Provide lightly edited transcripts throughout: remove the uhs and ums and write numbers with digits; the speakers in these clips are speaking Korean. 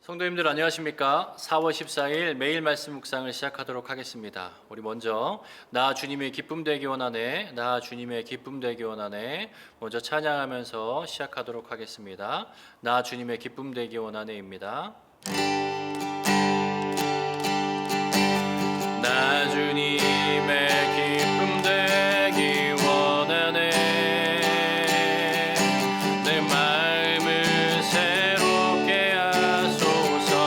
성도님들 안녕하십니까? 4월 14일 매일 말씀 묵상을 시작하도록 하겠습니다. 우리 먼저 나 주님의 기쁨 되기 원하네, 나 주님의 기쁨 되기 원하네 먼저 찬양하면서 시작하도록 하겠습니다. 나 주님의 기쁨 되기 원하네입니다. 나 주님의 기쁨 되기 원하네, 내 마음을 새롭게 하소서.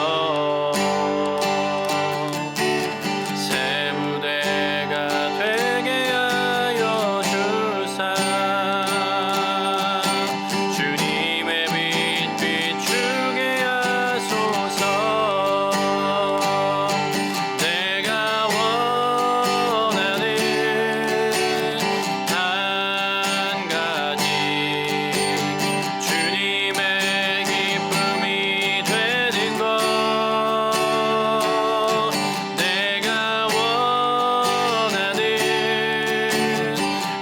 새 무대가 되게 하여 주사, 주님의 빛 비추게 하소서. 내가 원하는 한 가지, 주님의 기쁨이 되는 것. 내가 원하는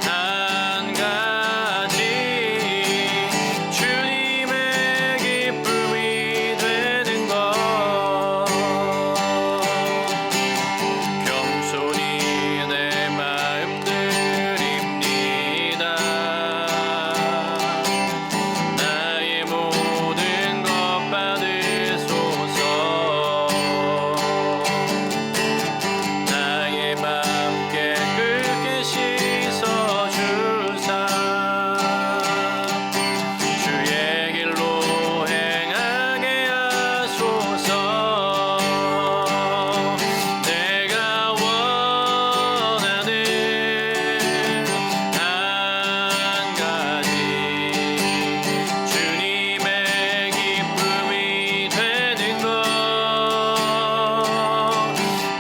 한 가지, 주님의 기쁨이 되는 것. 겸손히 내 마음 드립니다. 나의 모든 것 받으소서. 나의 맘 깨끗게 씻어주사, 주의 길로 행하게 하소서. 내가 원하는 한 가지, 주님의 기쁨이 되는 것.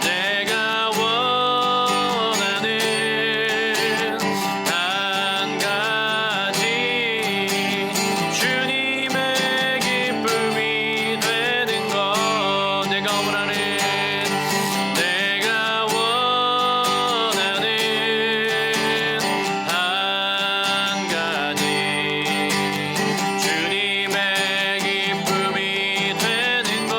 내가 원하는 한 가지, 주님의 기쁨이 되는 것. 내가 원하는 한 가지, 주님의 기쁨이 되는 것.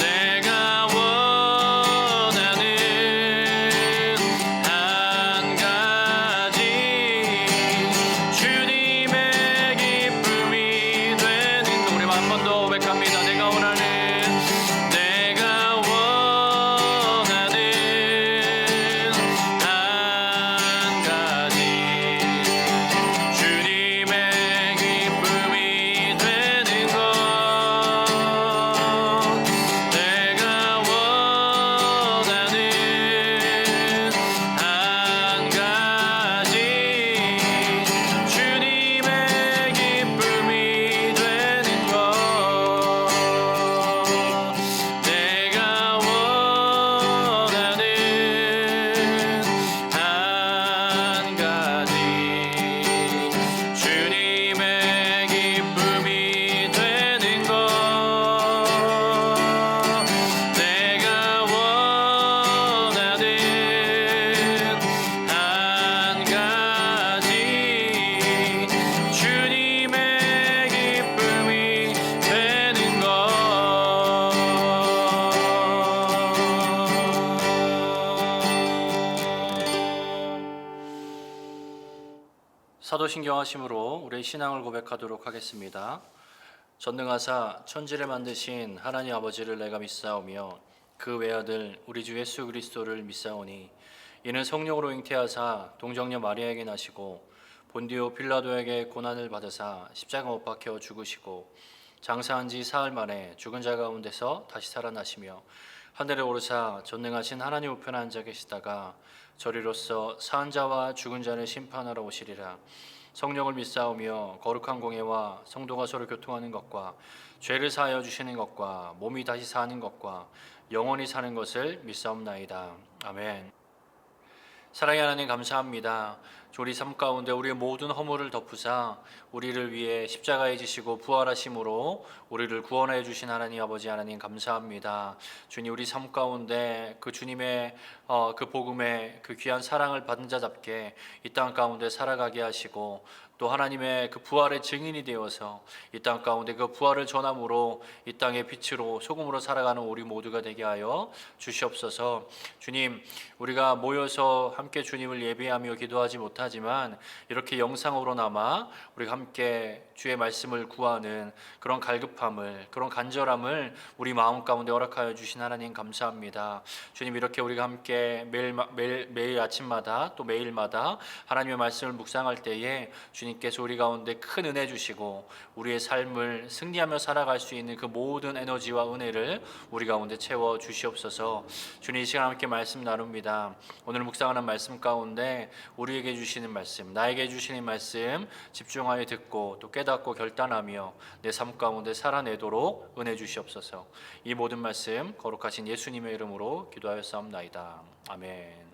내가 원하는 한 가지, 주님의 기쁨이 되는 것. 우리 한 번 더 고백합니다. 내가 원하는 한 가지, 주님의 기쁨이 되는 것. 내가 원하는 한 가지, 주님의 기쁨이 되는 것. 내가 원하는 한 가지, 주님의 기쁨이 되는 것. 내가 원하는 한 가지, 주님의 기쁨이 되는 것. 사도신경 하심으로 우리의 신앙을 고백하도록 하겠습니다. 전능하사 천지를 만드신 하나님 아버지를 내가 믿사오며 그 외아들 우리 주 예수 그리스도를 믿사오니 이는 성령으로 잉태하사 동정녀 마리아에게 나시고 본디오 빌라도에게 고난을 받으사 십자가 못 박혀 죽으시고 장사한 지 사흘 만에 죽은 자 가운데서 다시 살아나시며 하늘에 오르사 전능하신 하나님 우편에 앉아 계시다가 저리로서 사한 자와 죽은 자를 심판하러 오시리라. 성령을 믿사오며 거룩한 공예와 성도가 서로 교통하는 것과 죄를 사하여 주시는 것과 몸이 다시 사는 것과 영원히 사는 것을 믿사옵나이다. 아멘. 사랑의 하나님 감사합니다. 우리 삶 가운데 우리의 모든 허물을 덮으사 우리를 위해 십자가에 지시고 부활하심으로 우리를 구원해 주신 하나님 아버지 하나님 감사합니다. 주님, 우리 삶 가운데 그 주님의 그 복음의 그 귀한 사랑을 받은 자답게 이 땅 가운데 살아가게 하시고, 또 하나님의 그 부활의 증인이 되어서 이 땅 가운데 그 부활을 전함으로 이 땅의 빛으로 소금으로 살아가는 우리 모두가 되게 하여 주시옵소서. 주님, 우리가 모여서 함께 주님을 예배하며 기도하지 못하지만 이렇게 영상으로나마 우리가 함께 주의 말씀을 구하는 그런 갈급함을, 그런 간절함을 우리 마음 가운데 허락하여 주신 하나님 감사합니다. 주님, 이렇게 우리가 함께 매일 아침마다 또 매일마다 하나님의 말씀을 묵상할 때에 주님께서 우리 가운데 큰 은혜 주시고 우리의 삶을 승리하며 살아갈 수 있는 그 모든 에너지와 은혜를 우리 가운데 채워 주시옵소서. 주님, 이 시간 함께 말씀 나눕니다. 오늘 묵상하는 말씀 가운데 우리에게 주시는 말씀, 나에게 주시는 말씀 집중하여 듣고 또 깨닫고 결단하며 내 삶 가운데 살아내도록 은혜 주시옵소서. 이 모든 말씀 거룩하신 예수님의 이름으로 기도하였사옵나이다. 아멘.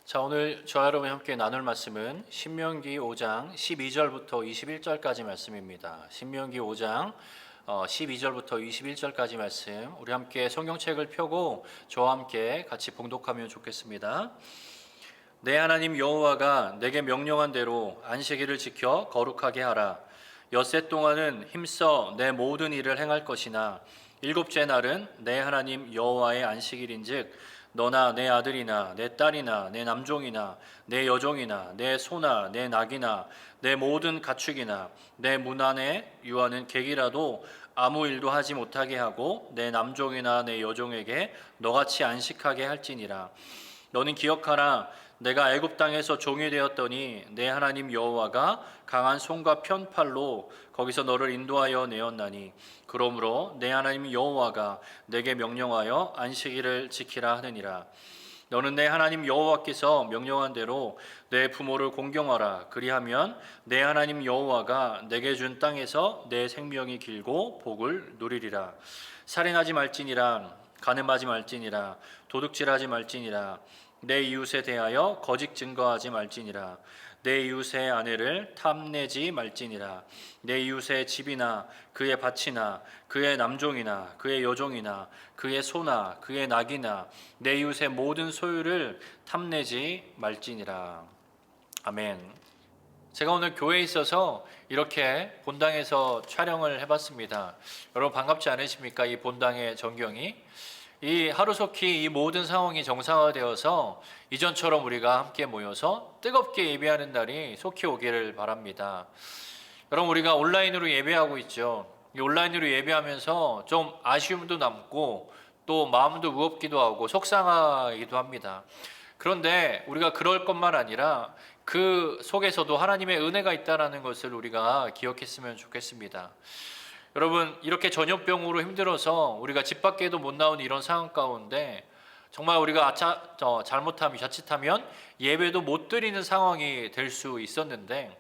자, 오늘 저와 여러분이 함께 나눌 말씀은 신명기 5장 12절부터 21절까지 말씀입니다. 신명기 5장 12절부터 21절까지 말씀, 우리 함께 성경책을 펴고 저와 함께 같이 봉독하면 좋겠습니다. 내 하나님 여호와가 내게 명령한 대로 안식일을 지켜 거룩하게 하라. 엿새 동안은 힘써 내 모든 일을 행할 것이나 일곱째 날은 내 하나님 여호와의 안식일인즉 너나 내 아들이나 내 딸이나 내 남종이나 내 여종이나 내 소나 내 낙이나 내 모든 가축이나 내 문 안에 유하는 객이라도 아무 일도 하지 못하게 하고 내 남종이나 내 여종에게 너같이 안식하게 할지니라. 너는 기억하라. 내가 애굽 땅에서 종이 되었더니 내 하나님 여호와가 강한 손과 편팔로 거기서 너를 인도하여 내었나니 그러므로 내 하나님 여호와가 내게 명령하여 안식일을 지키라 하느니라. 너는 내 하나님 여호와께서 명령한 대로 내 부모를 공경하라. 그리하면 내 하나님 여호와가 내게 준 땅에서 내 생명이 길고 복을 누리리라. 살인하지 말지니라. 간음하지 말지니라. 도둑질하지 말지니라. 내 이웃에 대하여 거짓 증거하지 말지니라. 내 이웃의 아내를 탐내지 말지니라. 내 이웃의 집이나 그의 밭이나 그의 남종이나 그의 여종이나 그의 소나 그의 낙이나 내 이웃의 모든 소유를 탐내지 말지니라. 아멘. 제가 오늘 교회에 있어서 이렇게 본당에서 촬영을 해봤습니다. 여러분 반갑지 않으십니까? 이 본당의 전경이. 이 하루속히 이 모든 상황이 정상화되어서 이전처럼 우리가 함께 모여서 뜨겁게 예배하는 날이 속히 오기를 바랍니다. 여러분, 우리가 온라인으로 예배하고 있죠. 이 온라인으로 예배하면서 좀 아쉬움도 남고 또 마음도 무겁기도 하고 속상하기도 합니다. 그런데 우리가 그럴 것만 아니라 그 속에서도 하나님의 은혜가 있다는 것을 우리가 기억했으면 좋겠습니다. 여러분, 이렇게 전염병으로 힘들어서 우리가 집 밖에도 못 나오는 이런 상황 가운데 정말 우리가 잘못하면 자칫하면 예배도 못 드리는 상황이 될 수 있었는데,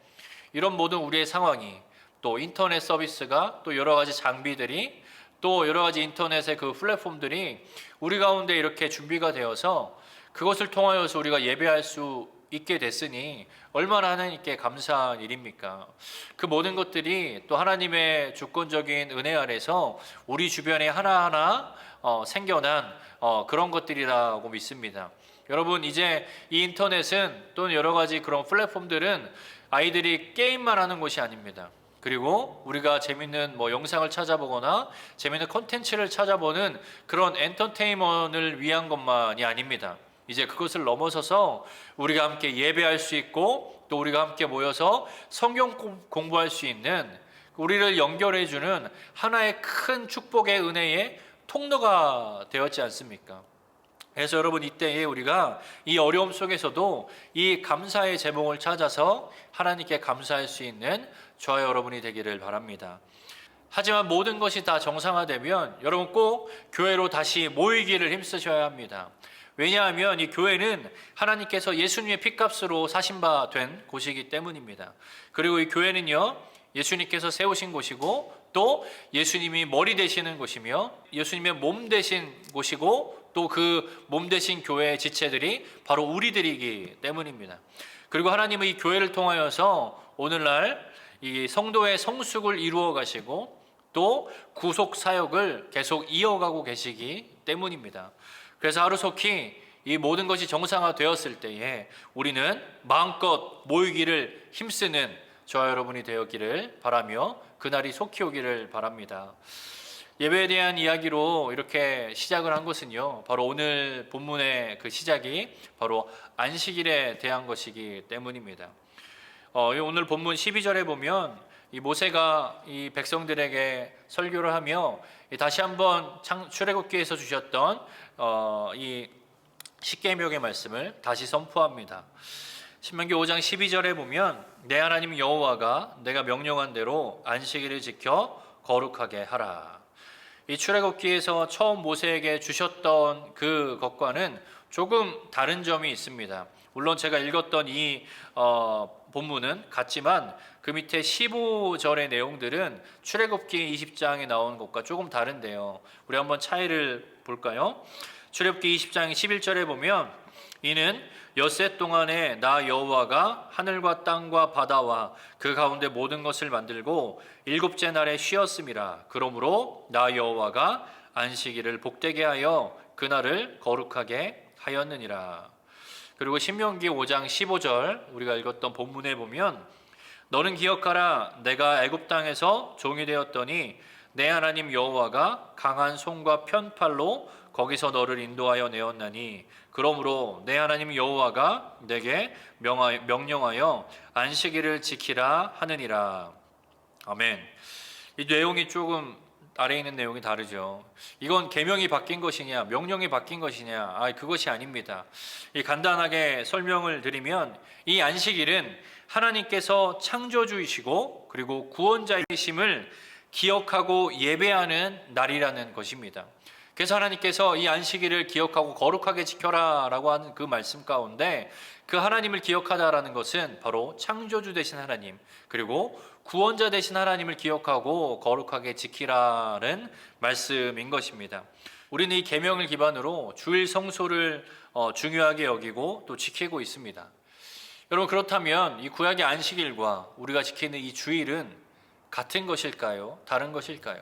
이런 모든 우리의 상황이 또 인터넷 서비스가 또 여러 가지 장비들이 또 여러 가지 인터넷의 그 플랫폼들이 우리 가운데 이렇게 준비가 되어서 그것을 통하여서 우리가 예배할 수 있게 됐으니 얼마나 하나님께 감사한 일입니까? 그 모든 것들이 또 하나님의 주권적인 은혜 아래서 우리 주변에 하나하나 생겨난 그런 것들이라고 믿습니다. 여러분, 이제 이 인터넷은 또는 여러 가지 그런 플랫폼들은 아이들이 게임만 하는 곳이 아닙니다. 그리고 우리가 재밌는 영상을 찾아보거나 재밌는 콘텐츠를 찾아보는 그런 엔터테인먼트를 위한 것만이 아닙니다. 이제 그것을 넘어서서 우리가 함께 예배할 수 있고 또 우리가 함께 모여서 성경 공부할 수 있는, 우리를 연결해주는 하나의 큰 축복의 은혜의 통로가 되었지 않습니까? 그래서 여러분, 이때에 우리가 이 어려움 속에서도 이 감사의 제목을 찾아서 하나님께 감사할 수 있는 저와 여러분이 되기를 바랍니다. 하지만 모든 것이 다 정상화되면 여러분 꼭 교회로 다시 모이기를 힘쓰셔야 합니다. 왜냐하면 이 교회는 하나님께서 예수님의 피값으로 사신 바 된 곳이기 때문입니다. 그리고 이 교회는요, 예수님께서 세우신 곳이고 또 예수님이 머리 되시는 곳이며 예수님의 몸 되신 곳이고 또 그 몸 되신 교회의 지체들이 바로 우리들이기 때문입니다. 그리고 하나님은 이 교회를 통하여서 오늘날 이 성도의 성숙을 이루어 가시고 또 구속 사역을 계속 이어가고 계시기 때문입니다. 그래서 하루속히 이 모든 것이 정상화되었을 때에 우리는 마음껏 모이기를 힘쓰는 저와 여러분이 되었기를 바라며 그날이 속히 오기를 바랍니다. 예배에 대한 이야기로 이렇게 시작을 한 것은요, 바로 오늘 본문의 그 시작이 바로 안식일에 대한 것이기 때문입니다. 오늘 본문 12절에 보면 이 모세가 이 백성들에게 설교를 하며 다시 한번 출애굽기에서 주셨던 이 십계명의 말씀을 다시 선포합니다. 신명기 5장 12절에 보면 내 하나님 여호와가 내가 명령한 대로 안식일을 지켜 거룩하게 하라. 이 출애굽기에서 처음 모세에게 주셨던 그 것과는 조금 다른 점이 있습니다. 물론 제가 읽었던 이 본문은 같지만 그 밑에 15절의 내용들은 출애굽기 20장에 나온 것과 조금 다른데요. 우리 한번 차이를 볼까요? 출애굽기 20장 11절에 보면 이는 엿새 동안에 나 여호와가 하늘과 땅과 바다와 그 가운데 모든 것을 만들고 일곱째 날에 쉬었음이라. 그러므로 나 여호와가 안식일을 복되게 하여 그날을 거룩하게 하였느니라. 그리고 신명기 5장 15절 우리가 읽었던 본문에 보면 너는 기억하라. 내가 애굽 땅에서 종이 되었더니 내 하나님 여호와가 강한 손과 편팔로 거기서 너를 인도하여 내었나니 그러므로 내 하나님 여호와가 내게 명령하여 안식일을 지키라 하느니라. 아멘. 이 내용이 조금 아래에 있는 내용이 다르죠. 이건 계명이 바뀐 것이냐 명령이 바뀐 것이냐, 그것이 아닙니다. 이 간단하게 설명을 드리면 이 안식일은 하나님께서 창조주이시고 그리고 구원자이심을 기억하고 예배하는 날이라는 것입니다. 그래서 하나님께서 이 안식일을 기억하고 거룩하게 지켜라 라고 하는 그 말씀 가운데 그 하나님을 기억하다라는 것은 바로 창조주 되신 하나님 그리고 구원자 되신 하나님을 기억하고 거룩하게 지키라는 말씀인 것입니다. 우리는 이 계명을 기반으로 주일 성소를 중요하게 여기고 또 지키고 있습니다. 여러분, 그렇다면 이 구약의 안식일과 우리가 지키는 이 주일은 같은 것일까요? 다른 것일까요?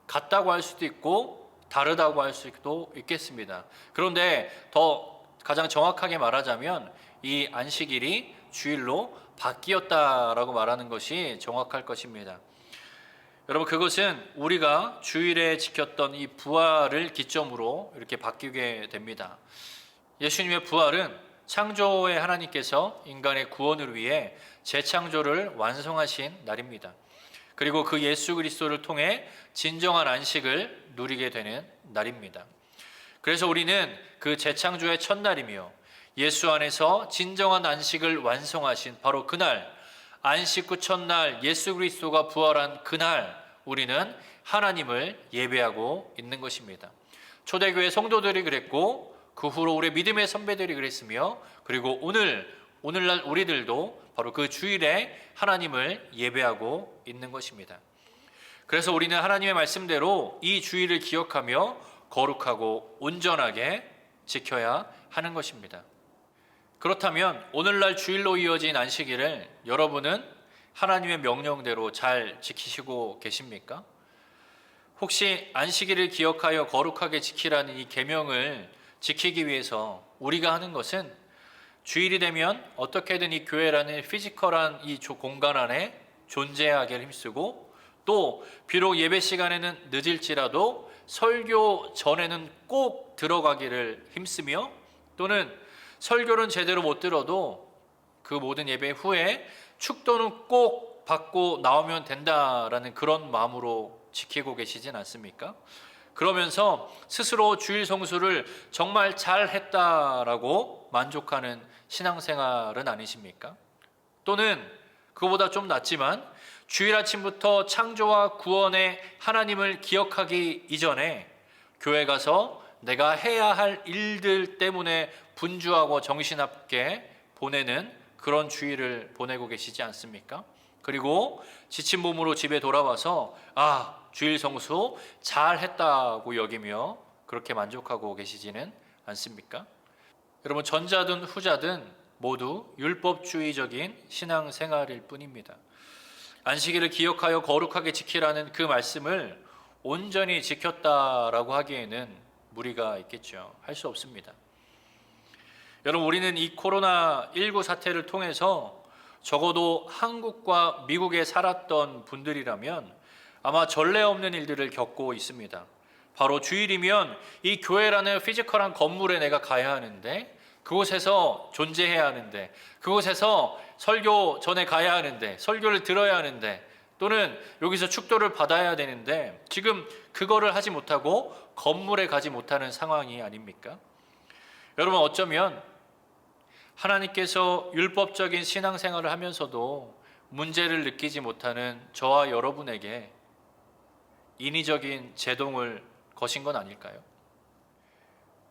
같다고 할 수도 있고 다르다고 할 수도 있겠습니다. 그런데 더 가장 정확하게 말하자면 이 안식일이 주일로 바뀌었다라고 말하는 것이 정확할 것입니다. 여러분, 그것은 우리가 주일에 지켰던 이 부활을 기점으로 이렇게 바뀌게 됩니다. 예수님의 부활은 창조의 하나님께서 인간의 구원을 위해 재창조를 완성하신 날입니다. 그리고 그 예수 그리스도를 통해 진정한 안식을 누리게 되는 날입니다. 그래서 우리는 그 재창조의 첫날이며 예수 안에서 진정한 안식을 완성하신 바로 그날, 안식 후 첫날 예수 그리스도가 부활한 그날 우리는 하나님을 예배하고 있는 것입니다. 초대교회 성도들이 그랬고 그 후로 우리 믿음의 선배들이 그랬으며 그리고 오늘날 우리들도 바로 그 주일에 하나님을 예배하고 있는 것입니다. 그래서 우리는 하나님의 말씀대로 이 주일을 기억하며 거룩하고 온전하게 지켜야 하는 것입니다. 그렇다면 오늘날 주일로 이어진 안식일을 여러분은 하나님의 명령대로 잘 지키시고 계십니까? 혹시 안식일을 기억하여 거룩하게 지키라는 이 계명을 지키기 위해서 우리가 하는 것은 주일이 되면 어떻게든 이 교회라는 피지컬한 이 공간 안에 존재하기를 힘쓰고 또 비록 예배 시간에는 늦을지라도 설교 전에는 꼭 들어가기를 힘쓰며 또는 설교는 제대로 못 들어도 그 모든 예배 후에 축도는 꼭 받고 나오면 된다라는 그런 마음으로 지키고 계시진 않습니까? 그러면서 스스로 주일 성수를 정말 잘했다라고 만족하는 신앙생활은 아니십니까? 또는 그거보다 좀 낫지만 주일 아침부터 창조와 구원의 하나님을 기억하기 이전에 교회 가서 내가 해야 할 일들 때문에 분주하고 정신없게 보내는 그런 주일을 보내고 계시지 않습니까? 그리고 지친 몸으로 집에 돌아와서 주일 성수 잘했다고 여기며 그렇게 만족하고 계시지는 않습니까? 여러분, 전자든 후자든 모두 율법주의적인 신앙생활일 뿐입니다. 안식일을 기억하여 거룩하게 지키라는 그 말씀을 온전히 지켰다라고 하기에는 무리가 있겠죠. 할 수 없습니다. 여러분, 우리는 이 코로나19 사태를 통해서 적어도 한국과 미국에 살았던 분들이라면 아마 전례 없는 일들을 겪고 있습니다. 바로 주일이면 이 교회라는 피지컬한 건물에 내가 가야 하는데, 그곳에서 존재해야 하는데, 그곳에서 설교 전에 가야 하는데, 설교를 들어야 하는데, 또는 여기서 축도를 받아야 되는데 지금 그거를 하지 못하고 건물에 가지 못하는 상황이 아닙니까? 여러분, 어쩌면 하나님께서 율법적인 신앙생활을 하면서도 문제를 느끼지 못하는 저와 여러분에게 인위적인 제동을 거신 건 아닐까요?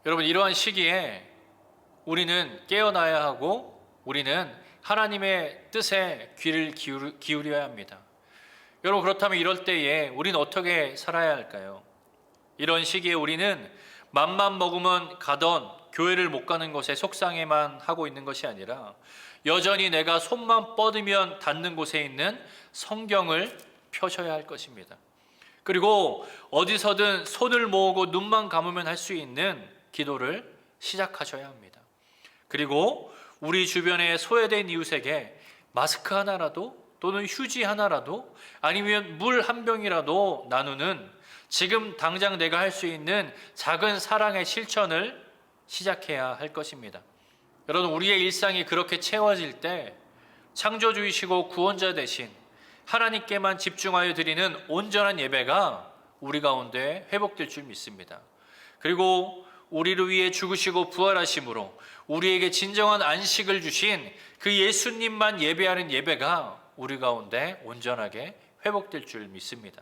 여러분, 이러한 시기에 우리는 깨어나야 하고 우리는 하나님의 뜻에 귀를 기울여야 합니다. 여러분, 그렇다면 이럴 때에 우리는 어떻게 살아야 할까요? 이런 시기에 우리는 맘만 먹으면 가던 교회를 못 가는 것에 속상해만 하고 있는 것이 아니라 여전히 내가 손만 뻗으면 닿는 곳에 있는 성경을 펴셔야 할 것입니다. 그리고 어디서든 손을 모으고 눈만 감으면 할 수 있는 기도를 시작하셔야 합니다. 그리고 우리 주변에 소외된 이웃에게 마스크 하나라도 또는 휴지 하나라도 아니면 물 한 병이라도 나누는 지금 당장 내가 할 수 있는 작은 사랑의 실천을 시작해야 할 것입니다. 여러분, 우리의 일상이 그렇게 채워질 때 창조주이시고 구원자 되신 하나님께만 집중하여 드리는 온전한 예배가 우리 가운데 회복될 줄 믿습니다. 그리고 우리를 위해 죽으시고 부활하심으로 우리에게 진정한 안식을 주신 그 예수님만 예배하는 예배가 우리 가운데 온전하게 회복될 줄 믿습니다.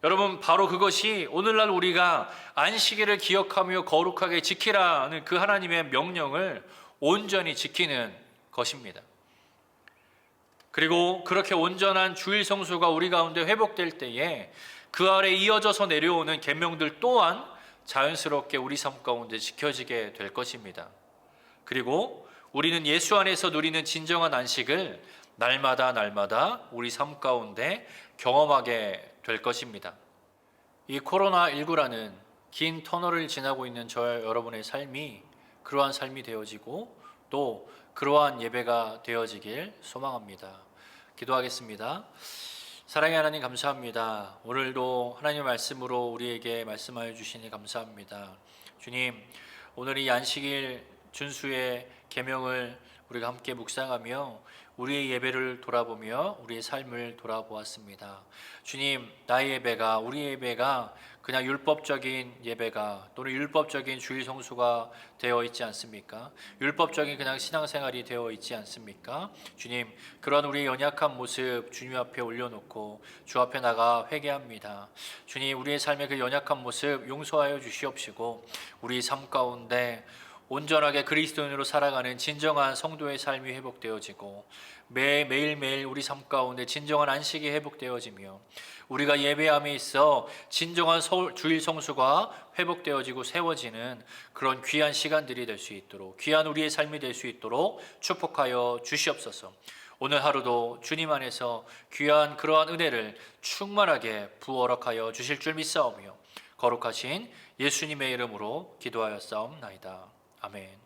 여러분, 바로 그것이 오늘날 우리가 안식일을 기억하며 거룩하게 지키라는 그 하나님의 명령을 온전히 지키는 것입니다. 그리고 그렇게 온전한 주일 성수가 우리 가운데 회복될 때에 그 아래 이어져서 내려오는 계명들 또한 자연스럽게 우리 삶 가운데 지켜지게 될 것입니다. 그리고 우리는 예수 안에서 누리는 진정한 안식을 날마다 우리 삶 가운데 경험하게 될 것입니다. 이 코로나19라는 긴 터널을 지나고 있는 저 여러분의 삶이 그러한 삶이 되어지고 또 그러한 예배가 되어지길 소망합니다. 기도하겠습니다. 사랑의 하나님, 감사합니다. 오늘도 하나님의 말씀으로 우리에게 말씀하여 주시니 감사합니다. 주님, 오늘 이 안식일 준수의 계명을 우리가 함께 묵상하며 우리의 예배를 돌아보며 우리의 삶을 돌아보았습니다. 주님, 나의 예배가, 우리의 예배가 그냥 율법적인 예배가 또는 율법적인 주일 성수가 되어 있지 않습니까? 율법적인 그냥 신앙생활이 되어 있지 않습니까? 주님, 그런 우리의 연약한 모습 주님 앞에 올려놓고 주 앞에 나가 회개합니다. 주님, 우리의 삶의 그 연약한 모습 용서하여 주시옵시고 우리 삶 가운데 온전하게 그리스도인으로 살아가는 진정한 성도의 삶이 회복되어지고 매일매일 우리 삶 가운데 진정한 안식이 회복되어지며 우리가 예배함에 있어 진정한 주일 성수가 회복되어지고 세워지는 그런 귀한 시간들이 될 수 있도록, 귀한 우리의 삶이 될 수 있도록 축복하여 주시옵소서. 오늘 하루도 주님 안에서 귀한 그러한 은혜를 충만하게 부어락하여 주실 줄 믿사오며 거룩하신 예수님의 이름으로 기도하였사옵나이다. 아멘.